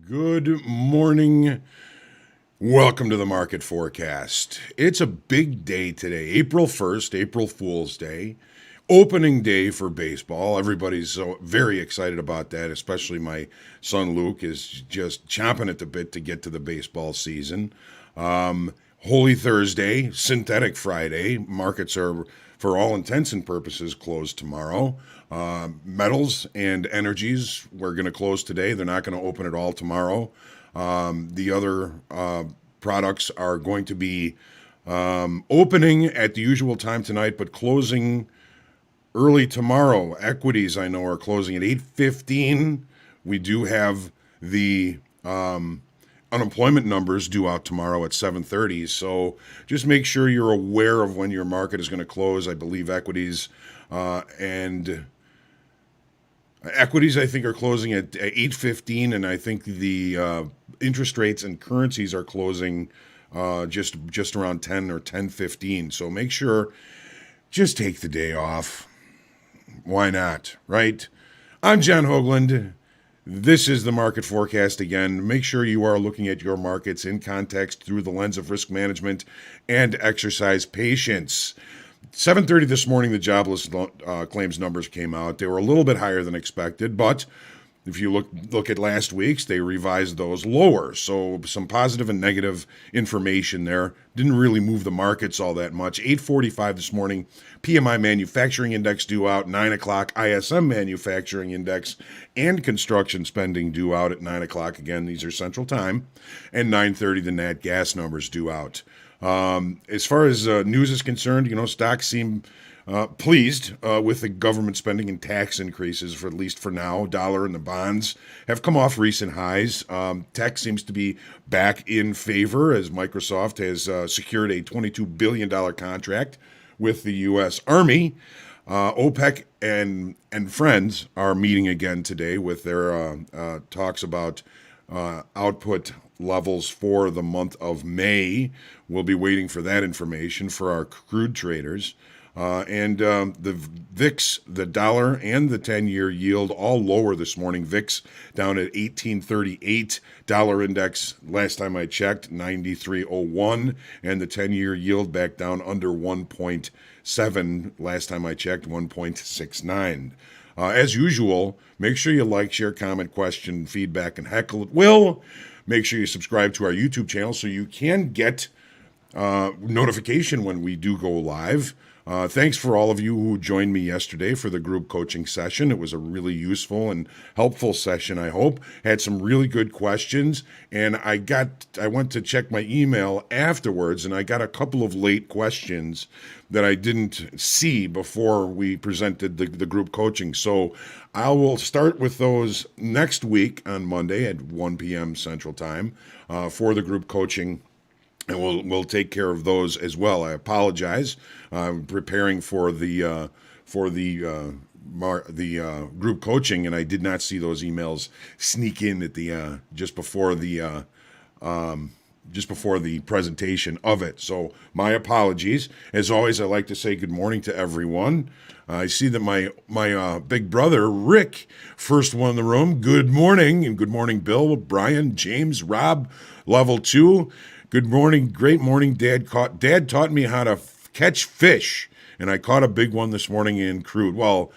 Good morning. Welcome to the market forecast. It's a big day today, April 1st, April Fool's Day, opening day for baseball. Everybody's so very excited about that, especially my son Luke is just chomping at the bit to get to the baseball season. Holy Thursday, Synthetic Friday. Markets are, for all intents and purposes, closed tomorrow. Metals and energies, we're going to close today. They're not going to open at all tomorrow. The other products are going to be opening at the usual time tonight, but closing early tomorrow. Equities, I know, are closing at 8:15. We do have the unemployment numbers due out tomorrow at 7:30. So just make sure you're aware of when your market is going to close. I believe and equities, I think, are closing at 8:15, and I think the interest rates and currencies are closing just around 10 or 10:15. So make sure, just take the day off. Why not, right? I'm John Hoagland. This is the market forecast again. Make sure you are looking at your markets in context through the lens of risk management and exercise patience. 7:30 this morning, the jobless claims numbers came out. They were a little bit higher than expected, but if you look at last week's, they revised those lower. So some positive and negative information there. Didn't really move the markets all that much. 8:45 this morning, PMI manufacturing index due out. 9 o'clock, ISM manufacturing index and construction spending due out at 9 o'clock. Again, these are Central Time. And 9:30, the nat gas numbers due out. As far as news is concerned, stocks seem pleased with the government spending and tax increases, for at least for now. Dollar and the bonds have come off recent highs. Tech seems to be back in favor as Microsoft has secured a $22 billion contract with the U.S. Army. OPEC and friends are meeting again today with their talks about output levels for the month of May. We'll be waiting for that information for our crude traders. The VIX, the dollar, and the 10-year yield all lower this morning. VIX down at 1838. Dollar index, last time I checked, 93.01. And the 10-year yield back down under 1.7. Last time I checked, 1.69. As usual, make sure you like, share, comment, question, feedback, and heckle at will. Make sure you subscribe to our YouTube channel so you can get notification when we do go live. Thanks for all of you who joined me yesterday for the group coaching session. It was a really useful and helpful session, I hope. Had some really good questions, and I went to check my email afterwards, and I got a couple of late questions that I didn't see before we presented the group coaching. So I will start with those next week on Monday at 1 p.m. Central Time for the group coaching. And we'll take care of those as well. I apologize. I'm preparing for the group coaching, and I did not see those emails sneak in at the just before the presentation of it. So my apologies. As always, I like to say good morning to everyone. I see that my big brother Rick, first one in the room. Good morning, and good morning, Bill, Brian, James, Rob, level 2. Good morning, great morning, Dad. Dad taught me how to catch fish, and I caught a big one this morning in crude. Well,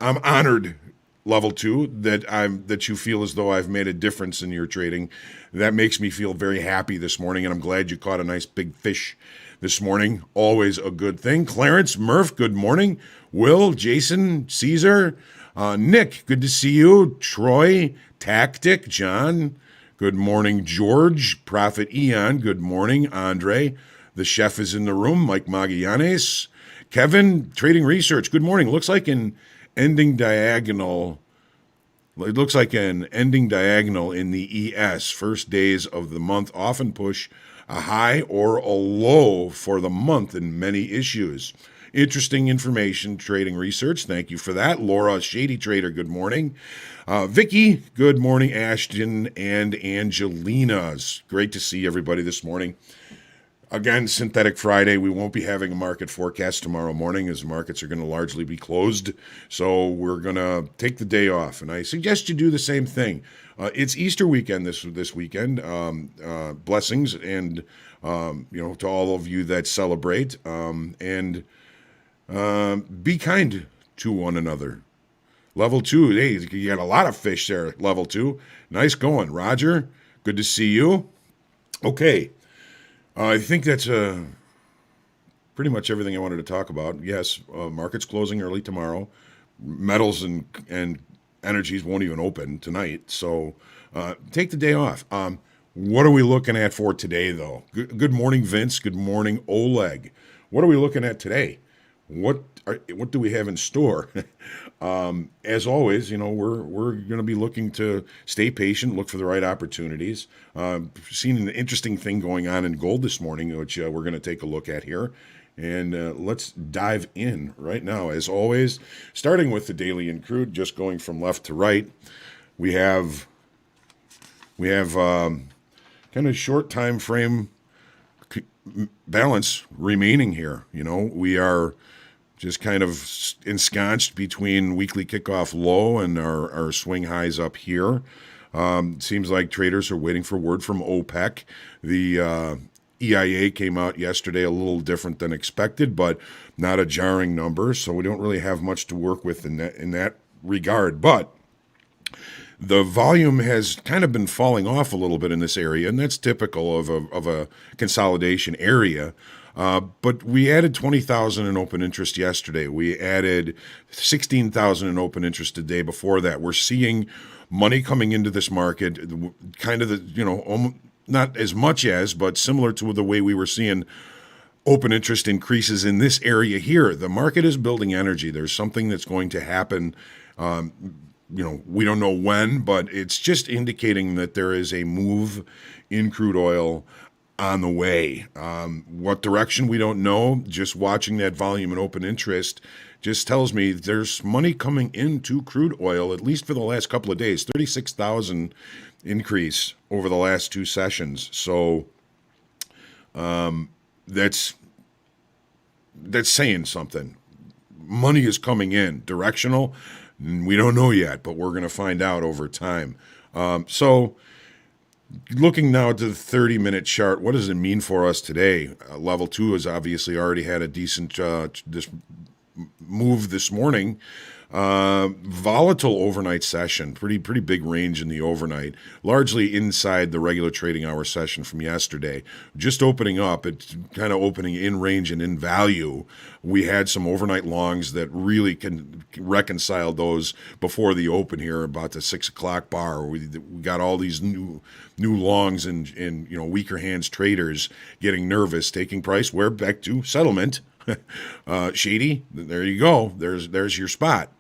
I'm honored, level 2, that you feel as though I've made a difference in your trading. That makes me feel very happy this morning, and I'm glad you caught a nice big fish this morning. Always a good thing. Clarence, Murph, good morning. Will, Jason, Caesar, Nick, good to see you. Troy, Tactic, John. Good morning, George. Prophet Eon, good morning. Andre, the chef is in the room. Mike Magallanes. Kevin, Trading Research, good morning. Looks like an ending diagonal. It looks like an ending diagonal in the ES. First days of the month often push a high or a low for the month in many issues. Interesting information, Trading Research. Thank you for that. Laura, Shady Trader, good morning. Vicky, good morning. Ashton and Angelina. It's great to see everybody this morning. Again, Synthetic Friday. We won't be having a market forecast tomorrow morning as markets are going to largely be closed. So we're going to take the day off. And I suggest you do the same thing. It's Easter weekend this weekend. Blessings and, to all of you that celebrate. And be kind to one another. Level 2. Hey, you got a lot of fish there at level 2. Nice going. Roger, good to see you. Okay. I think that's pretty much everything I wanted to talk about. Yes, market's closing early tomorrow. Metals and energies won't even open tonight. So take the day off. What are we looking at for today, though? Good morning, Vince. Good morning, Oleg. What are we looking at today? What do we have in store? As always, we're going to be looking to stay patient, look for the right opportunities. Seen an interesting thing going on in gold this morning, which we're going to take a look at here. And let's dive in right now. As always, starting with the daily in crude, just going from left to right, we have kind of short time frame balance remaining here. We are just kind of ensconced between weekly kickoff low and our swing highs up here. Seems like traders are waiting for word from OPEC. The EIA came out yesterday a little different than expected, but not a jarring number, so we don't really have much to work with in that regard. But the volume has kind of been falling off a little bit in this area, and that's typical of a consolidation area. But we added 20,000 in open interest yesterday. We added 16,000 in open interest the day before that. We're seeing money coming into this market, kind of not as much as, but similar to the way we were seeing open interest increases in this area here. The market is building energy. There's something that's going to happen. We don't know when, but it's just indicating that there is a move in crude oil on the way. What direction, we don't know. Just watching that volume and open interest just tells me there's money coming into crude oil, at least for the last couple of days. 36,000 increase over the last two sessions. So that's saying something. Money is coming in. Directional, we don't know yet, but we're going to find out over time. So looking now at the 30-minute chart, what does it mean for us today? Level 2 has obviously already had a decent move this morning. Volatile overnight session, pretty big range in the overnight, largely inside the regular trading hour session from yesterday. Just opening up, it's kind of opening in range and in value. We had some overnight longs that really can reconcile those before the open here, about the 6 o'clock bar. We got all these new longs and weaker hands traders getting nervous, taking price. We're back to settlement. Shady, there you go. There's your spot.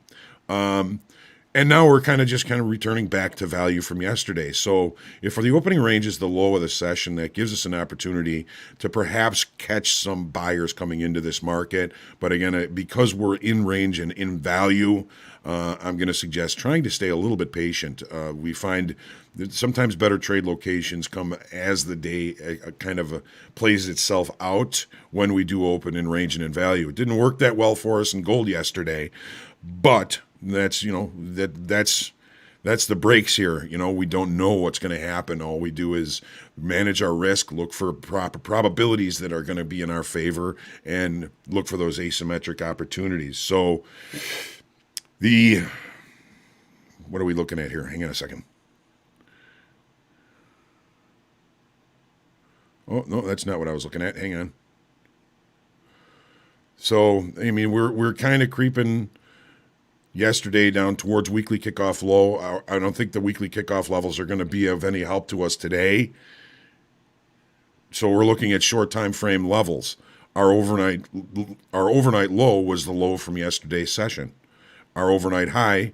And now we're kind of returning back to value from yesterday. So if the opening range is the low of the session, that gives us an opportunity to perhaps catch some buyers coming into this market. But again, because we're in range and in value, I'm going to suggest trying to stay a little bit patient. We find that sometimes better trade locations come as the day plays itself out when we do open in range and in value. It didn't work that well for us in gold yesterday, but that's the breaks here. We don't know what's going to happen. All we do is manage our risk, look for proper probabilities that are going to be in our favor, and look for those asymmetric opportunities. So what are we looking at here? Hang on a second. Oh, no, that's not what I was looking at. Hang on. So, we're kind of creeping yesterday down towards weekly kickoff low. I don't think the weekly kickoff levels are going to be of any help to us today. So we're looking at short time frame levels. Our overnight low was the low from yesterday's session. Our overnight high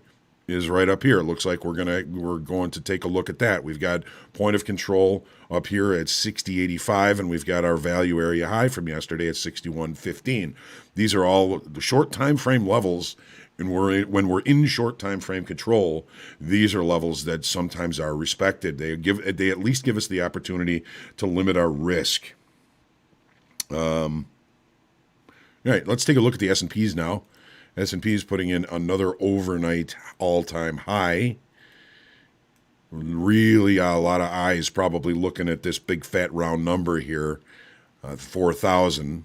is right up here. It looks like we're going to take a look at that. We've got point of control up here at 60.85, and we've got our value area high from yesterday at 61.15. These are all the short time frame levels. And when we're in short time frame control, these are levels that sometimes are respected. They at least give us the opportunity to limit our risk. All right, let's take a look at the S&Ps now. S&P is putting in another overnight all-time high. Really, a lot of eyes probably looking at this big fat round number here, 4,000.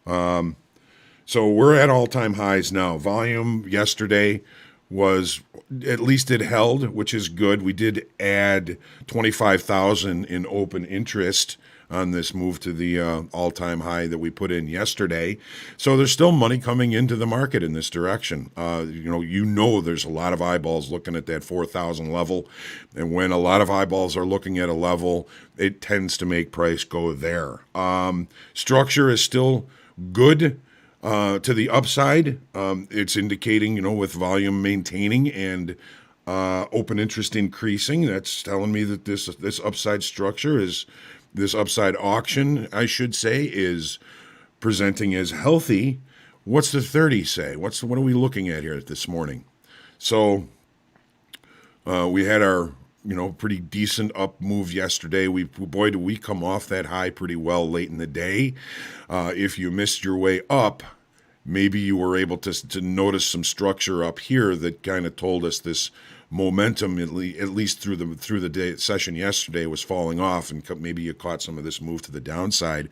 So we're at all-time highs now. Volume yesterday was, at least it held, which is good. We did add 25,000 in open interest on this move to the all-time high that we put in yesterday. So there's still money coming into the market in this direction. There's a lot of eyeballs looking at that 4,000 level, and when a lot of eyeballs are looking at a level, it tends to make price go there. Structure is still good. To the upside, it's indicating, with volume maintaining and open interest increasing. That's telling me that this upside structure this upside auction, I should say, is presenting as healthy. What's the 30 say? What are we looking at here this morning? So we had our pretty decent up move yesterday. Boy, do we come off that high pretty well late in the day. If you missed your way up, maybe you were able to notice some structure up here that kind of told us this momentum, at least through the day session yesterday, was falling off, and maybe you caught some of this move to the downside.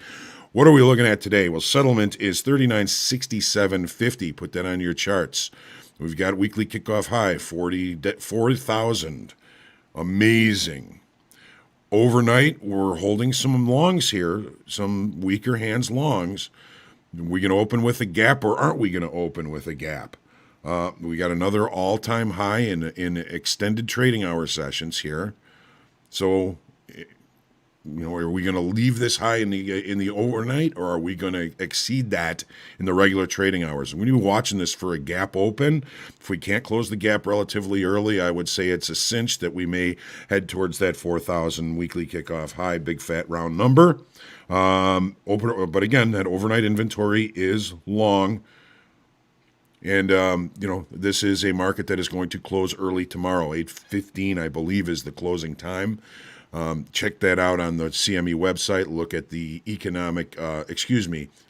What are we looking at today? Well, settlement is 3967.50. Put that on your charts. We've got weekly kickoff high 40,000. Amazing. Overnight, we're holding some longs here, some weaker hands longs. Are we going to open with a gap, or aren't we going to open with a gap? We got another all-time high in extended trading hour sessions here. So, are we going to leave this high in the overnight, or are we going to exceed that in the regular trading hours? When you're watching this for a gap open, if we can't close the gap relatively early, I would say it's a cinch that we may head towards that 4,000 weekly kickoff high, big fat round number. But again, that overnight inventory is long. And, this is a market that is going to close early tomorrow. 8:15, I believe, is the closing time. Check that out on the CME website. Look at the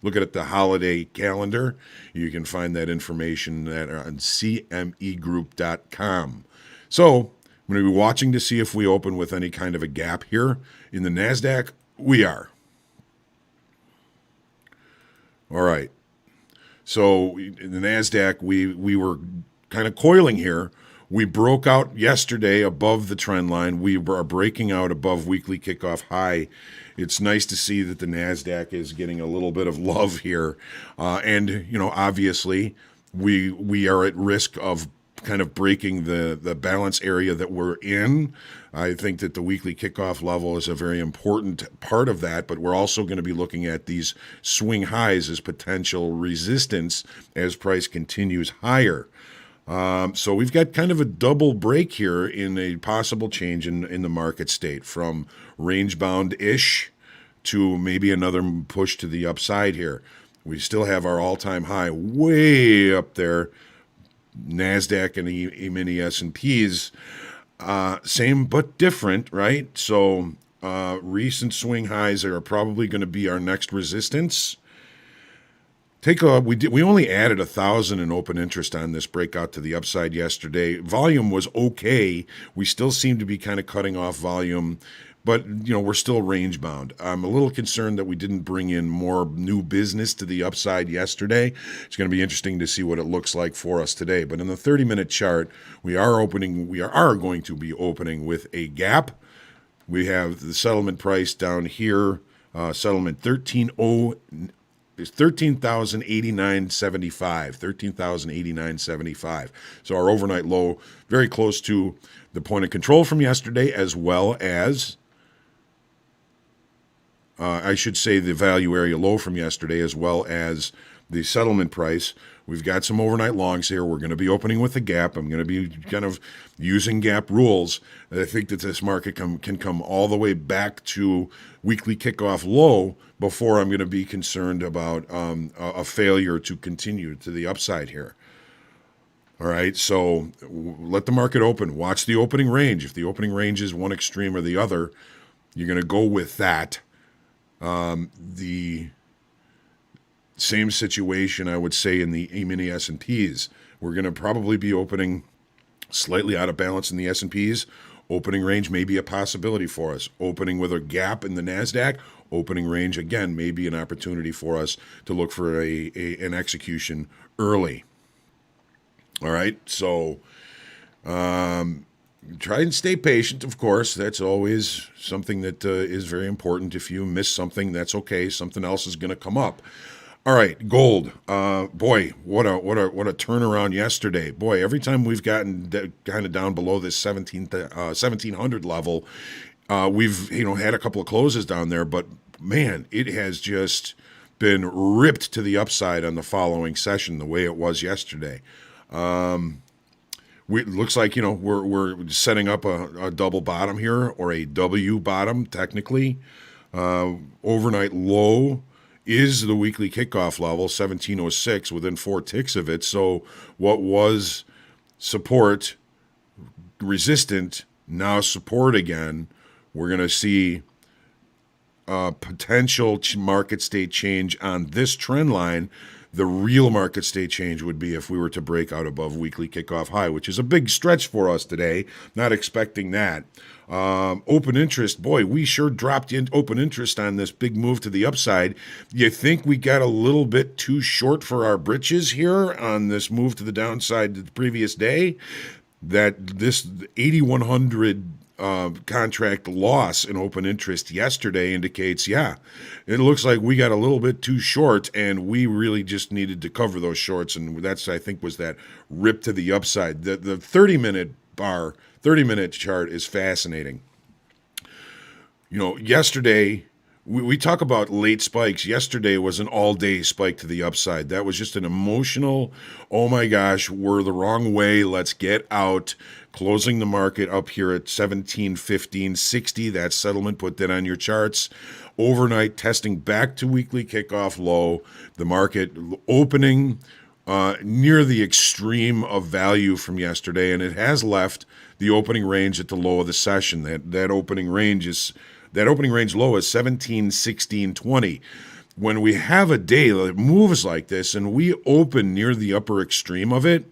look at the holiday calendar. You can find that information on cmegroup.com. So I'm going to be watching to see if we open with any kind of a gap here. In the NASDAQ, we are. All right. So in the NASDAQ, we were kind of coiling here. We broke out yesterday above the trend line. We are breaking out above weekly kickoff high. It's nice to see that the NASDAQ is getting a little bit of love here. Obviously, we are at risk of kind of breaking the balance area that we're in. I think that the weekly kickoff level is a very important part of that, but we're also going to be looking at these swing highs as potential resistance as price continues higher. So we've got kind of a double break here in a possible change in the market state, from range-bound-ish to maybe another push to the upside here. We still have our all-time high way up there. NASDAQ and E-mini S&Ps, same but different, right? So recent swing highs are probably going to be our next resistance. We only added 1,000 in open interest on this breakout to the upside yesterday. Volume was okay. We still seem to be kind of cutting off volume, but we're still range bound. I'm a little concerned that we didn't bring in more new business to the upside yesterday. It's going to be interesting to see what it looks like for us today. But in the 30-minute chart, we are going to be opening with a gap. We have the settlement price down here, settlement 13,089.75. 13,089.75. So our overnight low very close to the point of control from yesterday, as well as I should say the value area low from yesterday, as well as the settlement price. We've got some overnight longs here. We're going to be opening with a gap. I'm going to be kind of using gap rules. I think that this market can come all the way back to weekly kickoff low before I'm going to be concerned about a failure to continue to the upside here. All right, so let the market open. Watch the opening range. If the opening range is one extreme or the other, you're going to go with that. The same situation, I would say, in the E-mini S&Ps. We're going to probably be opening slightly out of balance in the S&Ps. Opening range may be a possibility for us. Opening with a gap in the NASDAQ, opening range, again, may be an opportunity for us to look for an execution early. All right, so try and stay patient, of course. That's always something that is very important. If you miss something, that's okay. Something else is going to come up. All right, gold. Boy, what a turnaround yesterday. Boy, every time we've gotten kind of down below this 1700 level, we've had a couple of closes down there, but man, it has just been ripped to the upside on the following session the way it was yesterday. It looks like we're setting up a double bottom here, or a W bottom technically. Overnight low is the weekly kickoff level, 1706, within 4 ticks of it. So what was support, resistant, now support again. We're going to see potential market state change on this trend line. The real market state change would be if we were to break out above weekly kickoff high, which is a big stretch for us today. Not expecting that. Open interest, boy, we sure dropped in open interest on this big move to the upside. You think we got a little bit too short for our britches here on this move to the downside the previous day? That this 8,100 contract loss in open interest yesterday indicates, yeah, it looks like we got a little bit too short, and we really just needed to cover those shorts, and that's, I think, was that rip to the upside. The 30-minute bar, 30-minute chart is fascinating. Yesterday, we talk about late spikes. Yesterday was an all-day spike to the upside. That was just an emotional, oh my gosh, we're the wrong way, let's get out. Closing the market up here at 1715.60. That settlement, put that on your charts. Overnight testing back to weekly kickoff low. The market opening near the extreme of value from yesterday, and it has left the opening range at the low of the session. That opening range low is 1716.20. When we have a day that moves like this and we open near the upper extreme of it,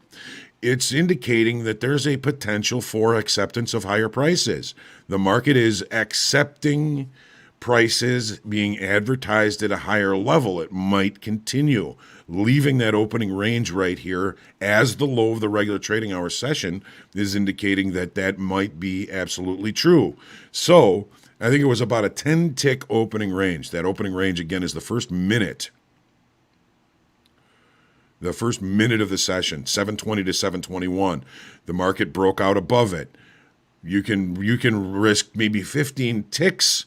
it's indicating that there's a potential for acceptance of higher prices. The market is accepting prices being advertised at a higher level. It might continue. Leaving that opening range right here as the low of the regular trading hour session is indicating that that might be absolutely true. So I think it was about a 10-tick opening range. That opening range, again, is the first minute. The first minute of the session, 720 to 721. The market broke out above it. You can risk maybe 15 ticks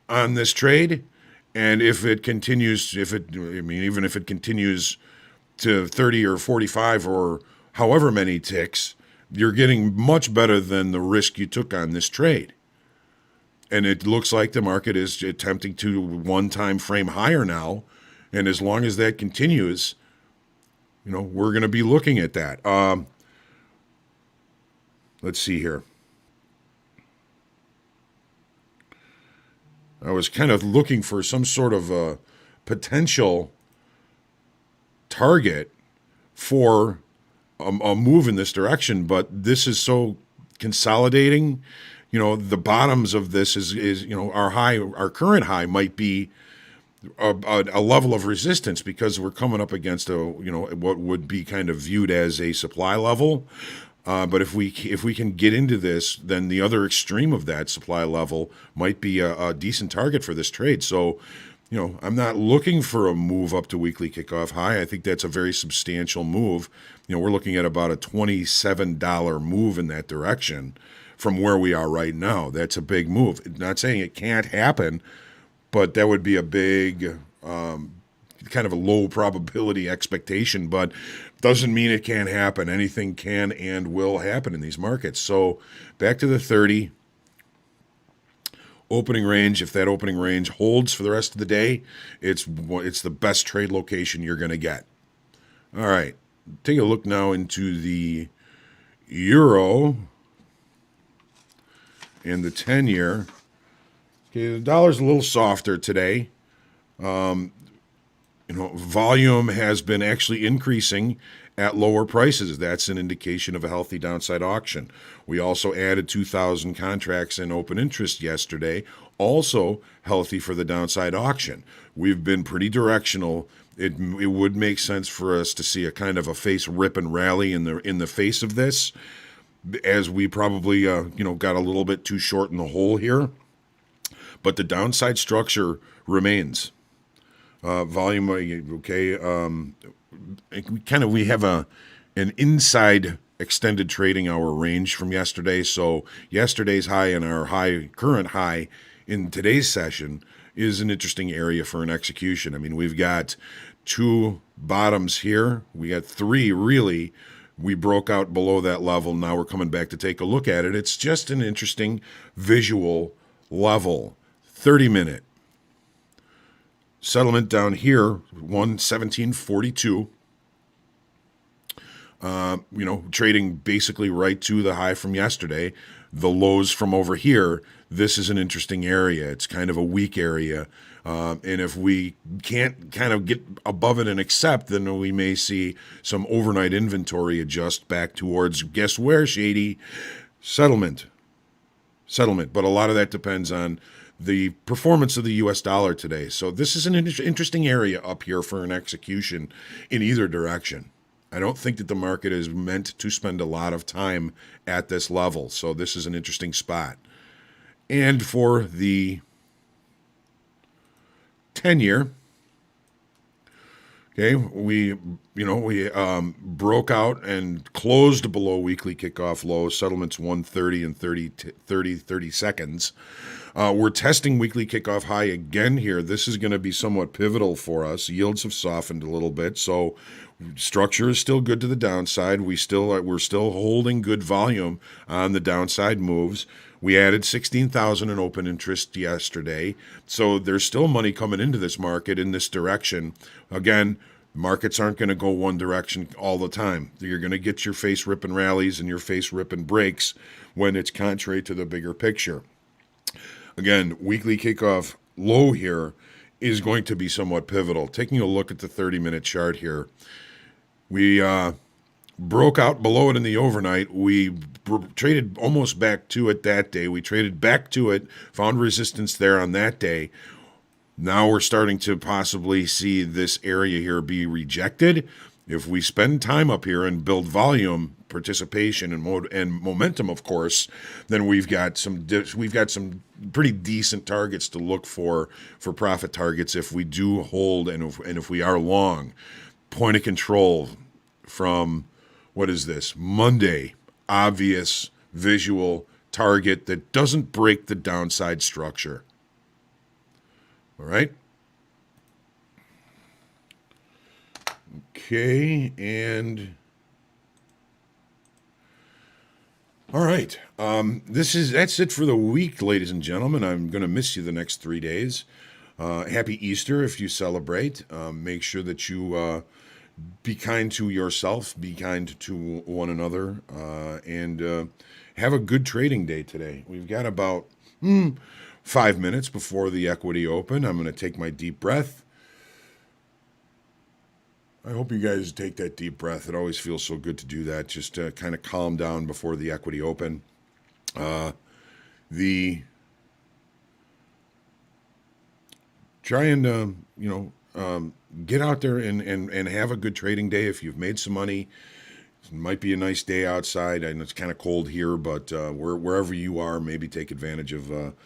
on this trade, and if it continues, even if it continues to 30 or 45 or however many ticks, you're getting much better than the risk you took on this trade. And it looks like the market is attempting to one-time frame higher now, and as long as that continues, we're going to be looking at that. Let's see here. I was kind of looking for some sort of a potential target for a move in this direction, but this is so consolidating. The bottoms of this is our high, our current high might be a level of resistance because we're coming up against what would be kind of viewed as a supply level. But if we can get into this, then the other extreme of that supply level might be a decent target for this trade. So, I'm not looking for a move up to weekly kickoff high. I think that's a very substantial move. We're looking at about a $27 move in that direction from where we are right now. That's a big move. Not saying it can't happen, but that would be a big, kind of a low probability expectation, but doesn't mean it can't happen. Anything can and will happen in these markets. So back to the 30 opening range. If that opening range holds for the rest of the day, it's the best trade location you're going to get. All right, take a look now into the euro and the 10-year. Okay, the dollar's a little softer today. Volume has been actually increasing at lower prices. That's an indication of a healthy downside auction. We also added 2,000 contracts in open interest yesterday, also healthy for the downside auction. We've been pretty directional. It would make sense for us to see a kind of a face rip and rally in the face of this, as we probably got a little bit too short in the hole here. But the downside structure remains. Volume, okay. We have an inside extended trading hour range from yesterday. So yesterday's high and our current high in today's session is an interesting area for an execution. I mean, we've got two bottoms here. We got three really. We broke out below that level. Now we're coming back to take a look at it. It's just an interesting visual level. 30-minute. Settlement down here, 117.42. Trading basically right to the high from yesterday. The lows from over here, this is an interesting area. It's kind of a weak area. And if we can't kind of get above it and accept, then we may see some overnight inventory adjust back towards, guess where, Shady? Settlement. But a lot of that depends on the performance of the U.S. dollar today. So this is an interesting area up here for an execution in either direction. I don't think that the market is meant to spend a lot of time at this level. So this is an interesting spot. And for the 10-year, okay, we broke out and closed below weekly kickoff low. Settlements 130 and 30 seconds. We're testing weekly kickoff high again here. This is going to be somewhat pivotal for us. Yields have softened a little bit, so structure is still good to the downside. We're still holding good volume on the downside moves. We added 16,000 in open interest yesterday, so there's still money coming into this market in this direction. Again, markets aren't going to go one direction all the time. You're going to get your face ripping rallies and your face ripping breaks when it's contrary to the bigger picture. Again, weekly kickoff low here is going to be somewhat pivotal. Taking a look at the 30-minute chart here, we broke out below it in the overnight. We traded almost back to it that day. We traded back to it, found resistance there on that day. Now we're starting to possibly see this area here be rejected. If we spend time up here and build volume, participation, and momentum, of course, then we've got some pretty decent targets to look for profit targets if we do hold and if we are long. Point of control from, what is this, Monday, obvious visual target that doesn't break the downside structure. All right. Okay, and all right. That's it for the week, ladies and gentlemen. I'm going to miss you the next 3 days. Happy Easter if you celebrate. Make sure that you be kind to yourself, be kind to one another, and have a good trading day today. We've got about 5 minutes before the equity open. I'm going to take my deep breath. I hope you guys take that deep breath. It always feels so good to do that, just to kind of calm down before the equity open. Try and get out there and have a good trading day. If you've made some money, it might be a nice day outside. I know it's kind of cold here, but wherever you are, maybe take advantage of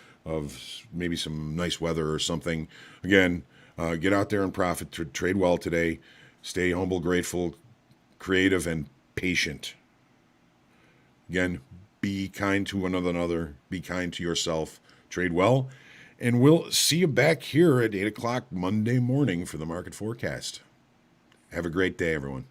maybe some nice weather or something. Again, get out there and profit. Trade well today. Stay humble, grateful, creative, and patient. Again, be kind to one another. Be kind to yourself. Trade well. And we'll see you back here at 8 o'clock Monday morning for the market forecast. Have a great day, everyone.